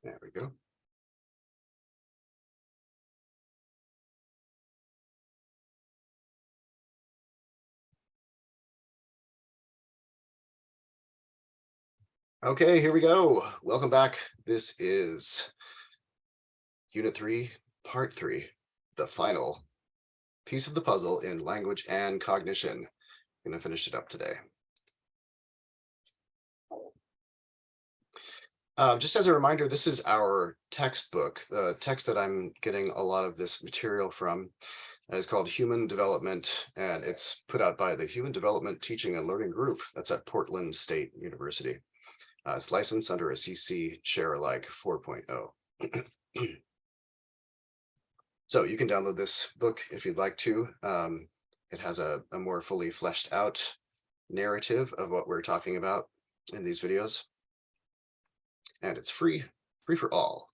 There we go. Okay, here we go. Welcome back. This is Unit 3, Part 3, the final piece of the puzzle in language and cognition. I'm going to finish it up today. Just as a reminder, this is our textbook. The text that I'm getting a lot of this material from is called Human Development, and it's put out by the Human Development Teaching and Learning Group. That's at Portland State University. It's licensed under a CC Share Alike 4.0. So you can download this book if you'd like to. It has a more fully fleshed out narrative of what we're talking about in these videos. And it's free for all.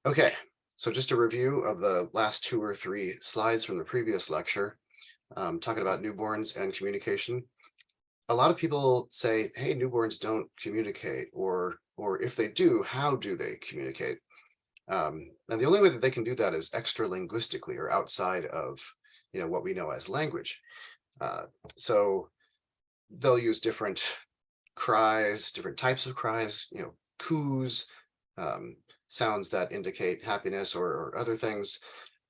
Okay, so just a review of the last 2 or 3 slides from the previous lecture, talking about newborns and communication. A lot of people say, hey, newborns don't communicate, or if they do, how do they communicate? And the only way that they can do that is extra-linguistically, or outside of what we know as language. So they'll use different cries, different types of cries, coos, sounds that indicate happiness or other things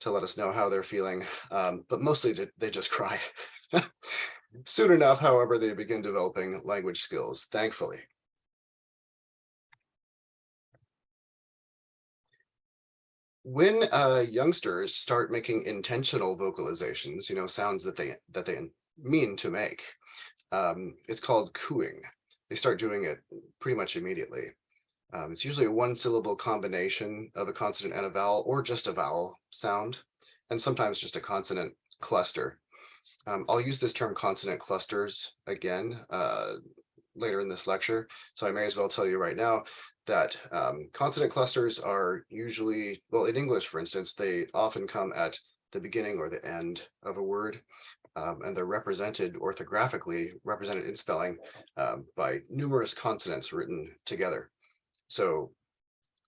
to let us know how they're feeling. But mostly they just cry. Soon enough, however, they begin developing language skills, thankfully. When youngsters start making intentional vocalizations, sounds that they mean to make, it's called cooing. They start doing it pretty much immediately. It's usually a 1-syllable combination of a consonant and a vowel, or just a vowel sound, and sometimes just a consonant cluster. I'll use this term consonant clusters again later in this lecture, so I may as well tell you right now that consonant clusters are usually, well, in English, for instance, they often come at the beginning or the end of a word, and they're represented orthographically, represented in spelling by numerous consonants written together. So,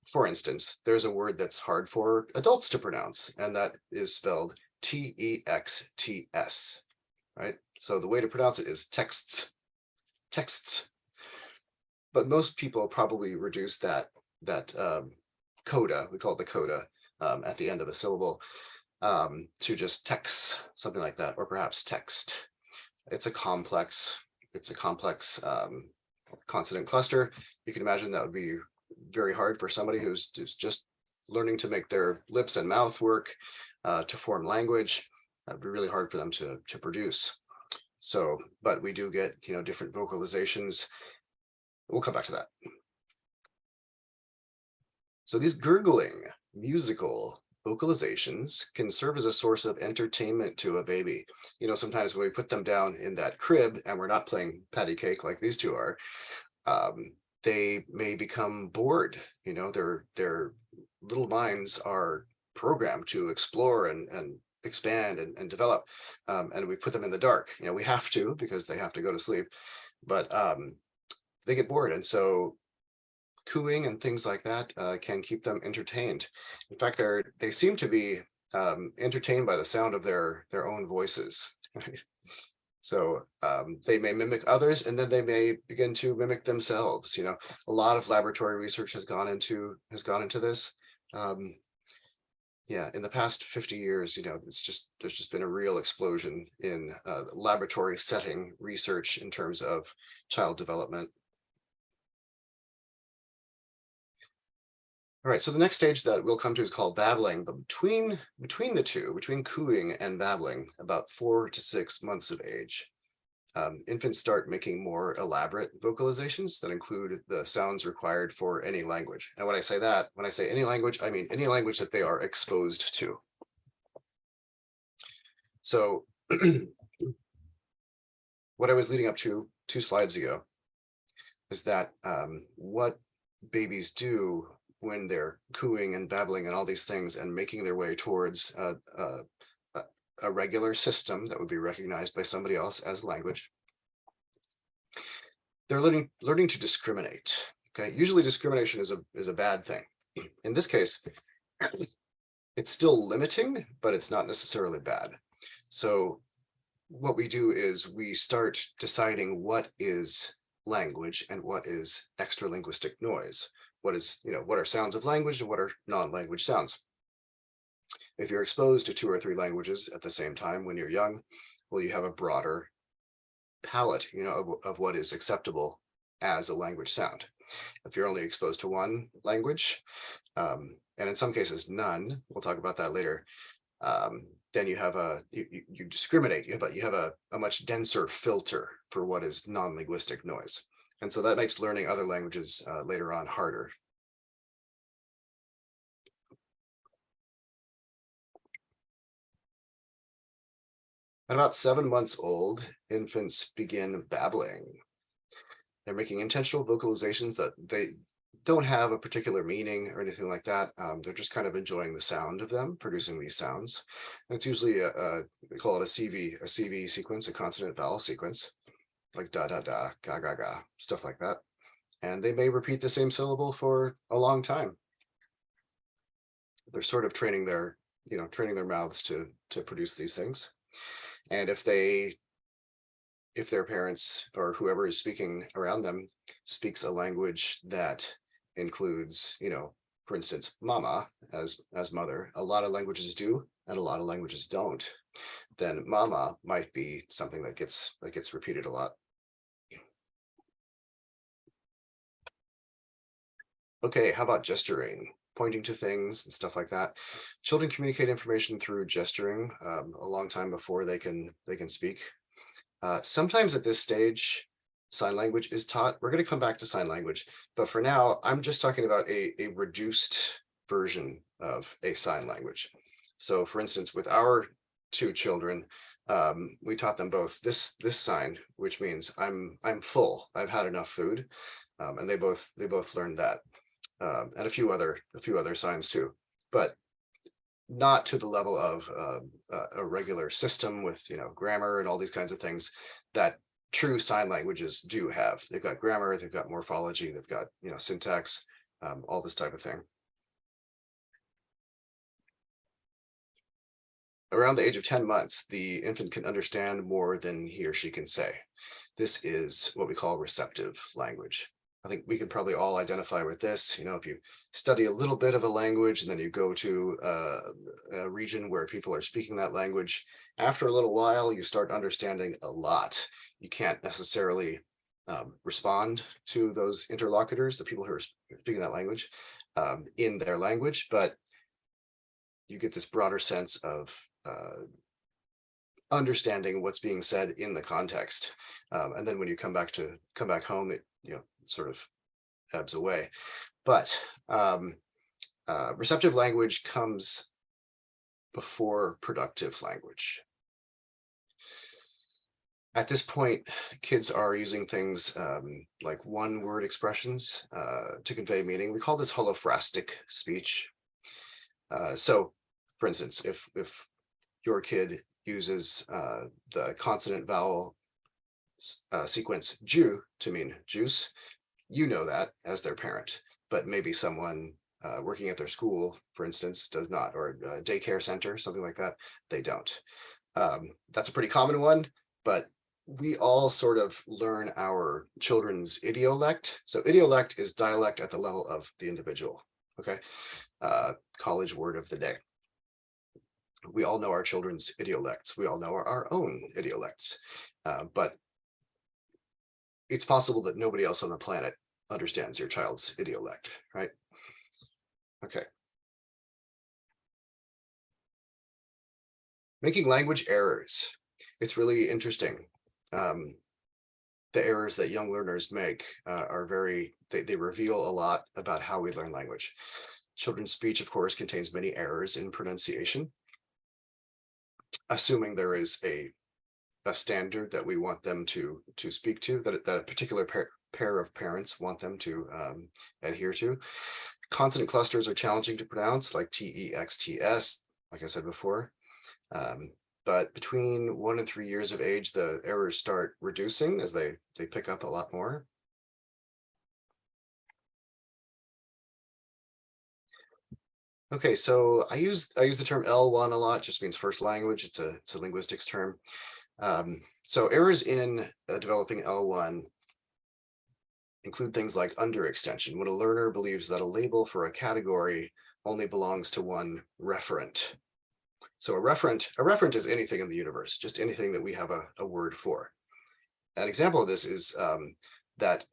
for instance, there's a word that's hard for adults to pronounce, and that is spelled T-E-X-T-S, right? So the way to pronounce it is texts, texts. But most people probably reduce that coda, we call it the coda, at the end of a syllable, to just text, something like that, or perhaps text. It's a complex consonant cluster. You can imagine that would be very hard for somebody who's just learning to make their lips and mouth work to form language. That'd be really hard for them to produce. So, but we do get different vocalizations. We'll come back to that. So these gurgling musical vocalizations can serve as a source of entertainment to a baby. Sometimes when we put them down in that crib and we're not playing patty cake like these two are, they may become bored. Their little minds are programmed to explore and expand and develop, and we put them in the dark. We have to, because they have to go to sleep, but they get bored, and so cooing and things like that can keep them entertained. In fact, they seem to be entertained by the sound of their own voices. So they may mimic others, and then they may begin to mimic themselves. A lot of laboratory research has gone into this. Yeah, in the past 50 years, there's just been a real explosion in laboratory setting research in terms of child development. All right, so the next stage that we'll come to is called babbling, but between the two, between cooing and babbling, about 4 to 6 months of age, infants start making more elaborate vocalizations that include the sounds required for any language. And when I say any language, I mean any language that they are exposed to. So what I was leading up to 2 slides ago is that what babies do when they're cooing and babbling and all these things and making their way towards a regular system that would be recognized by somebody else as language. they're learning to discriminate. Okay, usually discrimination is a bad thing. In this case, it's still limiting, but it's not necessarily bad. So what we do is we start deciding what is language and what is extra linguistic noise. What is, what are sounds of language and what are non-language sounds. If you're exposed to 2 or 3 languages at the same time when you're young, well, you have a broader palette, of what is acceptable as a language sound. If you're only exposed to one language, and in some cases none, we'll talk about that later, then you have you discriminate, you have a much denser filter for what is non-linguistic noise. And so that makes learning other languages later on harder. At about 7 months old, infants begin babbling. They're making intentional vocalizations that they don't have a particular meaning or anything like that. They're just kind of enjoying the sound of them producing these sounds. And it's usually we call it a CV sequence, a consonant vowel sequence, like da da da, ga ga ga, stuff like that. And they may repeat the same syllable for a long time. They're sort of training their mouths to produce these things. And if their parents or whoever is speaking around them speaks a language that includes, for instance, mama as mother, a lot of languages do, and a lot of languages don't, then mama might be something that gets repeated a lot. Okay, how about gesturing? Pointing to things and stuff like that. Children communicate information through gesturing a long time before they can speak. Sometimes at this stage, sign language is taught. We're going to come back to sign language, but for now, I'm just talking about a reduced version of a sign language. So for instance, with our 2 children, we taught them both this sign, which means I'm full, I've had enough food, and they both learned that. And a few other signs too, but not to the level of a regular system with grammar and all these kinds of things that true sign languages do have. They've got grammar, they've got morphology, they've got syntax, all this type of thing. Around the age of 10 months, the infant can understand more than he or she can say. This is what we call receptive language. I think we could probably all identify with this. If you study a little bit of a language and then you go to a region where people are speaking that language, after a little while, you start understanding a lot. You can't necessarily respond to those interlocutors, the people who are speaking that language, in their language, but you get this broader sense of understanding what's being said in the context. And then when you come back home, it sort of ebbs away. But receptive language comes before productive language. At this point, kids are using things like one-word expressions to convey meaning. We call this holophrastic speech. So, for instance, if your kid uses the consonant vowel sequence ju to mean juice, you know that as their parent, but maybe someone working at their school, for instance, does not, or a daycare center, something like that, they don't. That's a pretty common one, but we all sort of learn our children's idiolect. So idiolect is dialect at the level of the individual, okay? College word of the day. We all know our children's idiolects. We all know our own idiolects, but it's possible that nobody else on the planet understands your child's idiolect, right? Okay. Making language errors. It's really interesting. The errors that young learners make are they reveal a lot about how we learn language. Children's speech, of course, contains many errors in pronunciation. Assuming there is a standard that we want them to speak to, that a particular pair of parents want them to adhere to. Consonant clusters are challenging to pronounce, like T-E-X-T-S, like I said before. But between 1 and 3 years of age, the errors start reducing as they pick up a lot more. Okay, so I use the term L1 a lot, just means first language. It's a linguistics term. So errors in developing L1 include things like underextension, when a learner believes that a label for a category only belongs to one referent. So a referent is anything in the universe, just anything that we have a word for. An example of this is that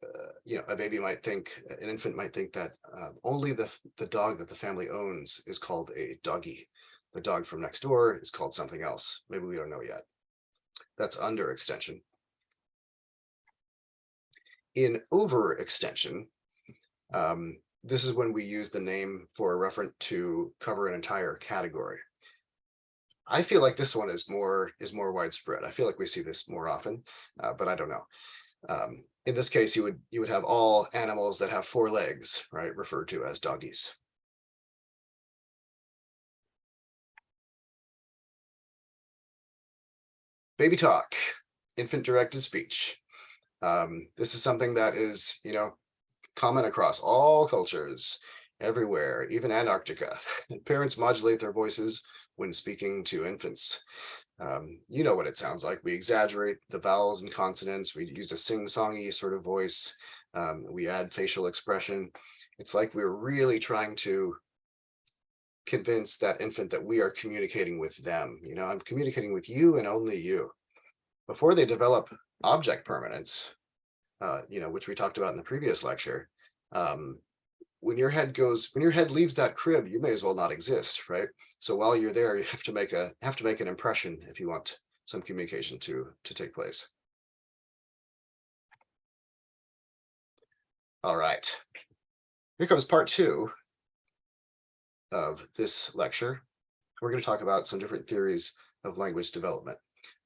a baby might think, an infant might think that only the dog that the family owns is called a doggy. The dog from next door is called something else. Maybe we don't know yet. That's underextension. In overextension, this is when we use the name for a referent to cover an entire category. I feel like this one is more widespread. I feel like we see this more often, but I don't know. In this case, you would have all animals that have 4 legs, right, referred to as doggies. Baby talk, infant-directed speech. This is something that is, common across all cultures, everywhere, even Antarctica. Parents modulate their voices when speaking to infants. You know what it sounds like. We exaggerate the vowels and consonants. We use a sing-songy sort of voice. We add facial expression. It's like we're really trying to convince that infant that we are communicating with them. I'm communicating with you and only you. Before they develop object permanence, which we talked about in the previous lecture, when your head leaves that crib, you may as well not exist, right? So while you're there, you have to make an impression if you want some communication to take place. All right, here comes part 2 of this lecture. We're going to talk about some different theories of language development.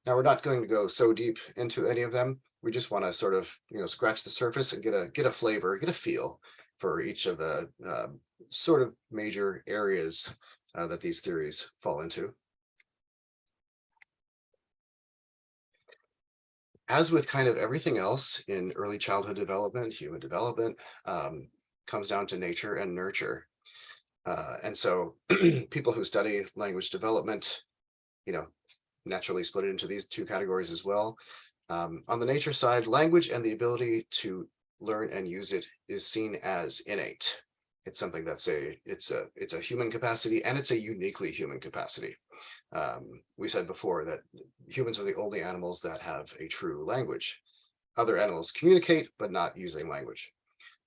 Now, we're not going to go so deep into any of them. We just want to sort of, scratch the surface and get a flavor, get a feel for each of the sort of major areas that these theories fall into. As with kind of everything else in early childhood development, human development comes down to nature and nurture. And so people who study language development, naturally split it into these 2 categories as well. On the nature side, language and the ability to learn and use it is seen as innate. It's something that's it's a human capacity, and it's a uniquely human capacity. We said before that humans are the only animals that have a true language. Other animals communicate, but not using language.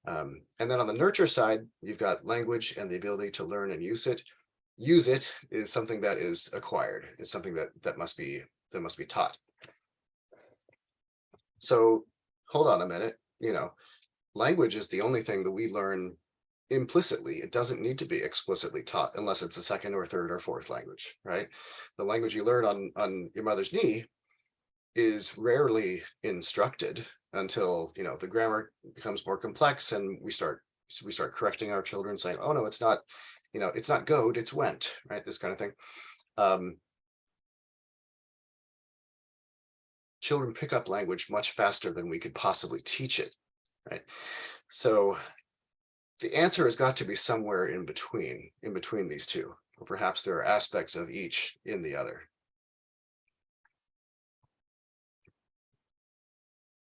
And then on the nurture side, you've got language and the ability to learn and use it. Use it is something that is acquired. It's something that must be taught. So hold on a minute. Language is the only thing that we learn implicitly. It doesn't need to be explicitly taught unless it's a second or third or fourth language, right? The language you learn on your mother's knee is rarely instructed until the grammar becomes more complex, and we start correcting our children, saying, oh no, it's not goed, it's went, right? This kind of thing. Children pick up language much faster than we could possibly teach it, right? So the answer has got to be somewhere in between these 2, or perhaps there are aspects of each in the other.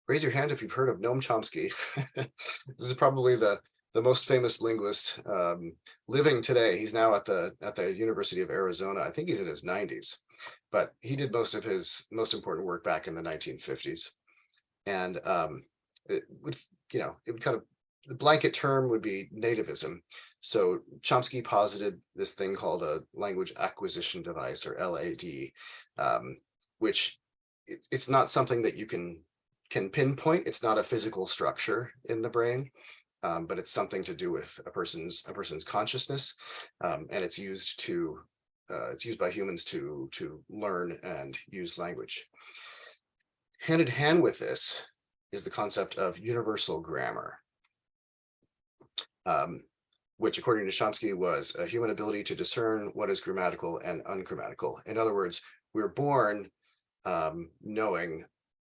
Raise your hand if you've heard of Noam Chomsky. This is probably the most famous linguist living today. He's now at the University of Arizona. I think he's in his 90s, but he did most of his most important work back in the 1950s. And it would kind of, the blanket term would be nativism. So Chomsky posited this thing called a language acquisition device, or LAD, which it's not something that you can pinpoint. It's not a physical structure in the brain, but it's something to do with a person's consciousness, and it's used by humans to learn and use language. Hand in hand with this is the concept of universal grammar, which, according to Chomsky, was a human ability to discern what is grammatical and ungrammatical. In other words, we're born knowing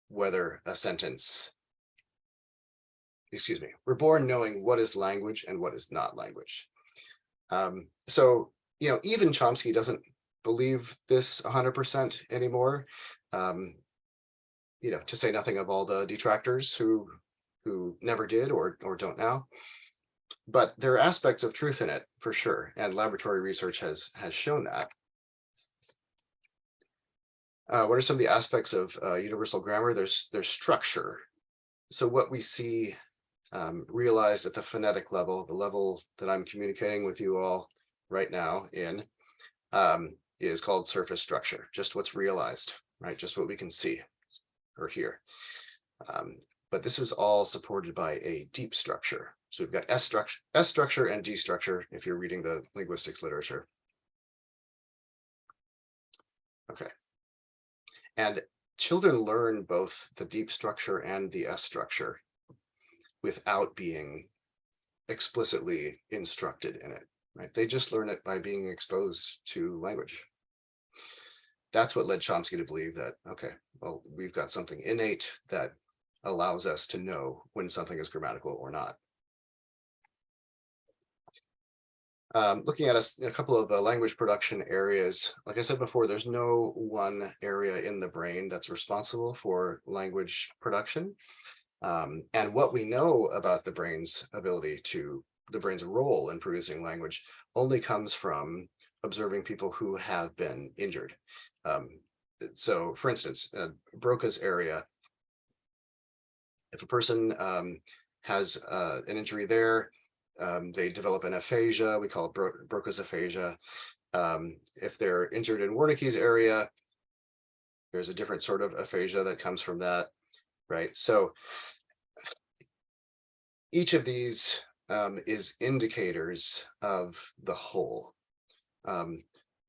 whether a sentence, we're born knowing what is language and what is not language. So even Chomsky doesn't believe this 100% anymore. To say nothing of all the detractors who never did or don't now. But there are aspects of truth in it for sure, and laboratory research has shown that. What are some of the aspects of universal grammar? There's structure. So what we see realized at the phonetic level, the level that I'm communicating with you all right now in, is called surface structure, just what's realized, right? Just what we can see or hear. But this is all supported by a deep structure. So we've got S structure and D structure if you're reading the linguistics literature. Okay. And children learn both the deep structure and the S structure without being explicitly instructed in it, right? They just learn it by being exposed to language. That's what led Chomsky to believe that, okay, well, we've got something innate that allows us to know when something is grammatical or not. Looking at a couple of language production areas, like I said before, there's no one area in the brain that's responsible for language production. And what we know about the brain's role in producing language only comes from observing people who have been injured. So for instance, Broca's area, if a person has an injury there, they develop an aphasia, we call it Broca's aphasia. If they're injured in Wernicke's area, there's a different sort of aphasia that comes from that, right? So each of these is indicators of the whole.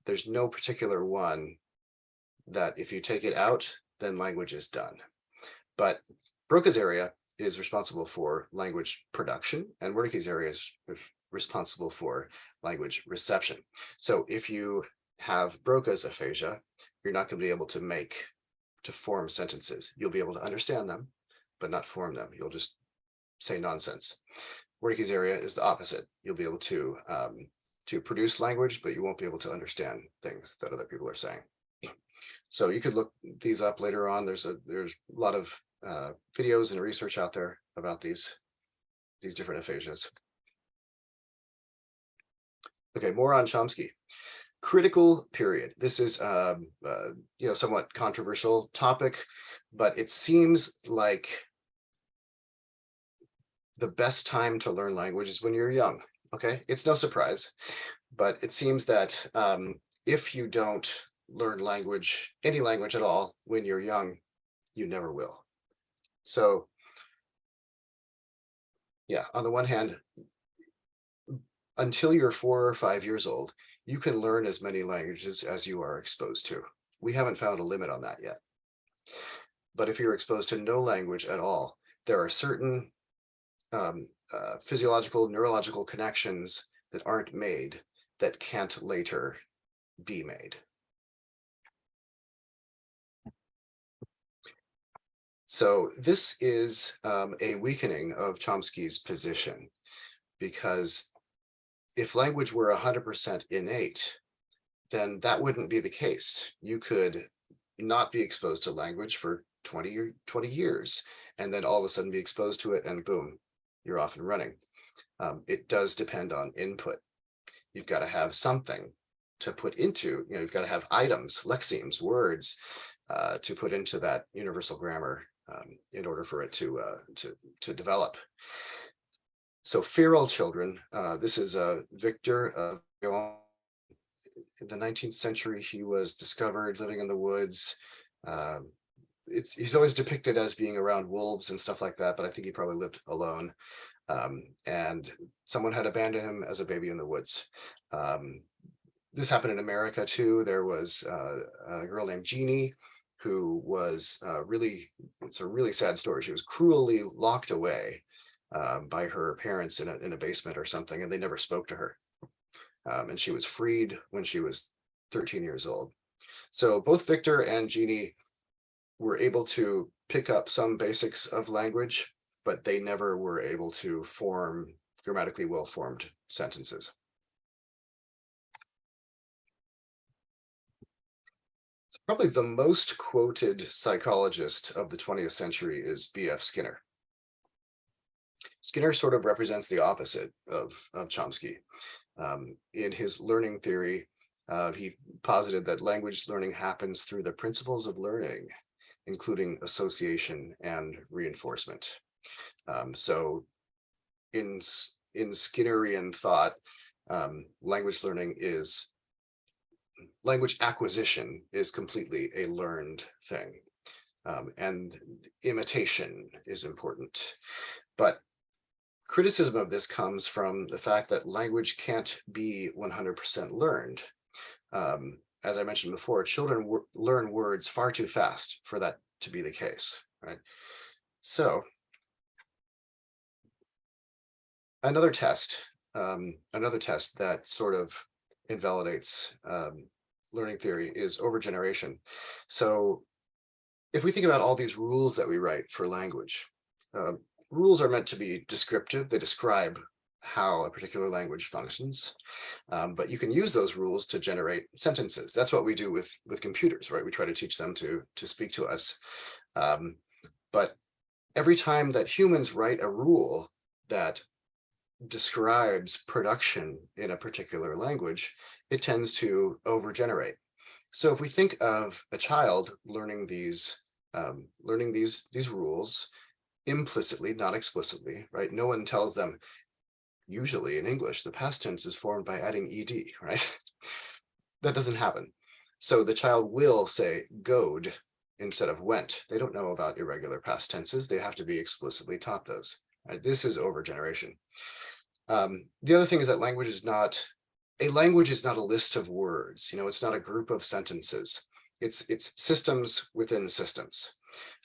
There's no particular one that if you take it out, then language is done. But Broca's area is responsible for language production, and Wernicke's area is responsible for language reception. So if you have Broca's aphasia, you're not going to be able to form sentences. You'll be able to understand them, but not form them. You'll just say nonsense. Wernicke's area is the opposite. You'll be able to produce language, but you won't be able to understand things that other people are saying. So you could look these up later on. There's a lot of videos and research out there about these different aphasias. Okay, more on Chomsky. Critical period. This is somewhat controversial topic, but it seems like the best time to learn language is when you're young. Okay, it's no surprise, but it seems that if you don't learn any language at all when you're young, you never will. So yeah, on the one hand, until you're 4 or 5 years old, you can learn as many languages as you are exposed to. We haven't found a limit on that yet. But if you're exposed to no language at all, there are certain physiological, neurological connections that aren't made that can't later be made. So this is a weakening of Chomsky's position, because if language were 100% innate, then that wouldn't be the case. You could not be exposed to language for 20 years, and then all of a sudden be exposed to it, and boom, you're off and running. It does depend on input. You've got to have something to put into, you've got to have items, lexemes, words to put into that universal grammar in order for it to develop. So feral children, this is Victor. In the 19th century, he was discovered living in the woods. He's always depicted as being around wolves and stuff like that, but I think he probably lived alone. And someone had abandoned him as a baby in the woods. This happened in America too. There was a girl named Jeannie who was it's a really sad story. She was cruelly locked away by her parents in a basement or something, and they never spoke to her. And she was freed when she was 13 years old. So both Victor and Jeannie were able to pick up some basics of language, but they never were able to form grammatically well-formed sentences. Probably the most quoted psychologist of the 20th century is B.F. Skinner. Skinner sort of represents the opposite of Chomsky. In his learning theory, he posited that language learning happens through the principles of learning, including association and reinforcement. So in Skinnerian thought, language acquisition is completely a learned thing. And imitation is important. But criticism of this comes from the fact that language can't be 100% learned. As I mentioned before, children learn words far too fast for that to be the case, right? So another test that sort of invalidates learning theory is overgeneration. So if we think about all these rules that we write for language, rules are meant to be descriptive. They describe how a particular language functions, but you can use those rules to generate sentences. That's what we do with computers, right? We try to teach them to speak to us. But every time that humans write a rule that describes production in a particular language, it tends to overgenerate. So if we think of a child learning these rules implicitly, not explicitly, right? No one tells them, usually in English, the past tense is formed by adding ed, right? That doesn't happen. So the child will say goed instead of went. They don't know about irregular past tenses. They have to be explicitly taught those. Right? This is overgeneration. The other thing is that language is not a list of words. It's not a group of sentences. It's systems within systems.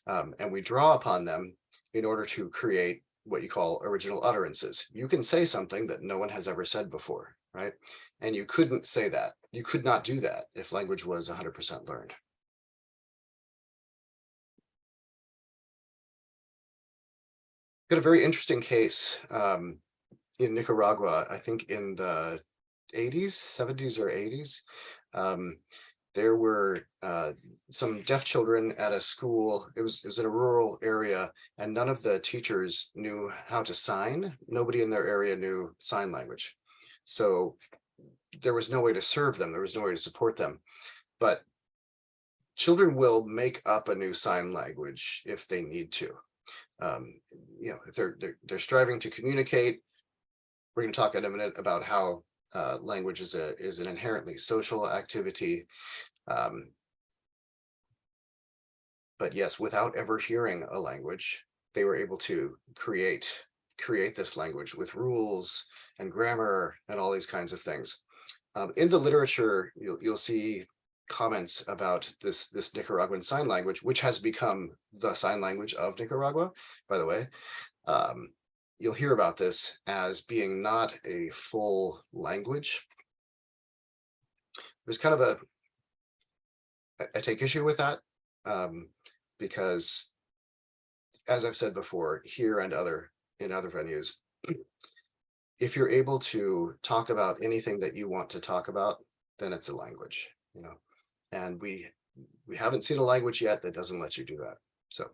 And we draw upon them in order to create what you call original utterances. You can say something that no one has ever said before, right? And you couldn't say that. You could not do that if language was 100% learned. Got a very interesting case in Nicaragua, I think in the 80s, 70s or 80s. There were some deaf children at a school. It was in a rural area, and none of the teachers knew how to sign. Nobody in their area knew sign language. So there was no way to serve them. There was no way to support them. But children will make up a new sign language if they need to. If they're striving to communicate. We're going to talk in a minute about how language is an inherently social activity. But yes, without ever hearing a language, they were able to create this language with rules and grammar and all these kinds of things. In the literature, you'll see comments about this Nicaraguan sign language, which has become the sign language of Nicaragua, by the way. You'll hear about this as being not a full language. There's kind of I take issue with that because, as I've said before, here and in other venues, if you're able to talk about anything that you want to talk about, then it's a language, and we haven't seen a language yet that doesn't let you do that. So.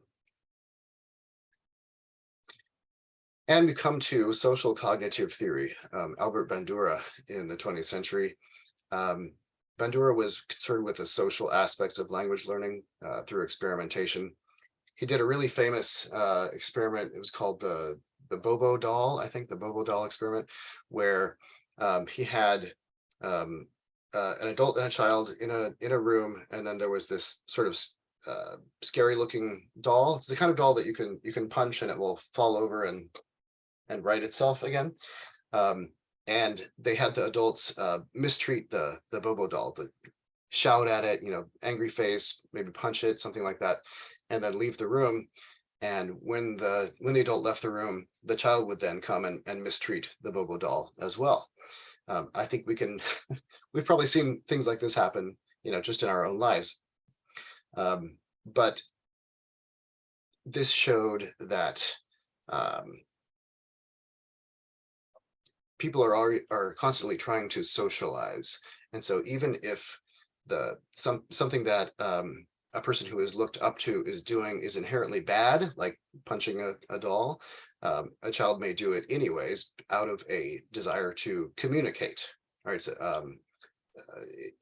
And we come to social cognitive theory. Albert Bandura in the 20th century. Bandura was concerned with the social aspects of language learning through experimentation. He did a really famous experiment. It was called the Bobo doll, I think, the Bobo doll experiment, where he had an adult and a child in a room, and then there was this sort of scary looking doll. It's the kind of doll that you can punch and it will fall over and right itself again. And they had the adults mistreat the Bobo doll, to shout at it, angry face, maybe punch it, something like that, and then leave the room. And when the adult left the room, the child would then come and mistreat the Bobo doll as well. I think we've probably seen things like this happen, just in our own lives. But this showed that people are constantly trying to socialize. And so even if something that a person who is looked up to is doing is inherently bad, like punching a doll, a child may do it anyways out of a desire to communicate. Right. So,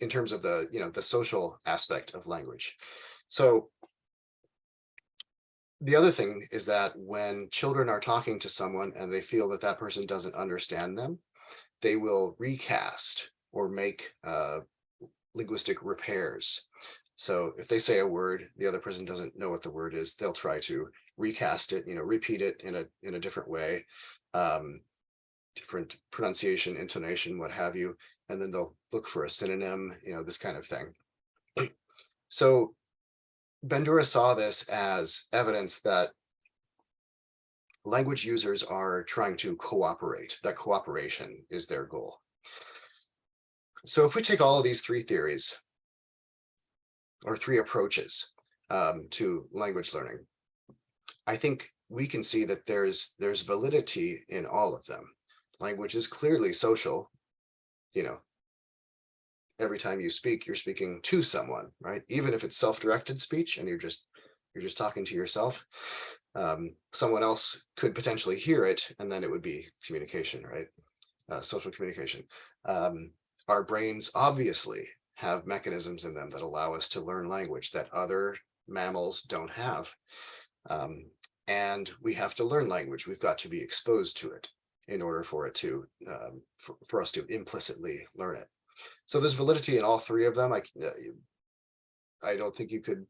in terms of the the social aspect of language. So the other thing is that when children are talking to someone and they feel that that person doesn't understand them, they will recast or make linguistic repairs. So if they say a word, the other person doesn't know what the word is, they'll try to recast it, repeat it in a different way, different pronunciation, intonation, what have you, and then they'll look for a synonym, this kind of thing. So Bandura saw this as evidence that language users are trying to cooperate, that cooperation is their goal. So if we take all of these three theories, or three approaches to language learning, I think we can see that there's validity in all of them. Language is clearly social. Every time you speak, you're speaking to someone, right? Even if it's self-directed speech and you're just talking to yourself, someone else could potentially hear it, and then it would be communication, right? Social communication. Our brains obviously have mechanisms in them that allow us to learn language that other mammals don't have. And we have to learn language. We've got to be exposed to it in order for it to, for us to implicitly learn it. So there's validity in all three of them. I don't think you could,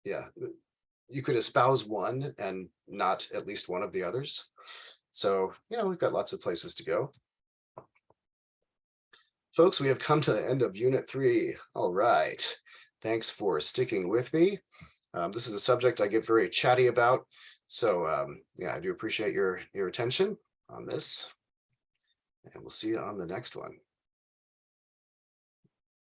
you could espouse one and not at least one of the others. So, we've got lots of places to go. Folks, we have come to the end of Unit 3. All right. Thanks for sticking with me. This is a subject I get very chatty about. So, I do appreciate your attention on this. And we'll see you on the next one.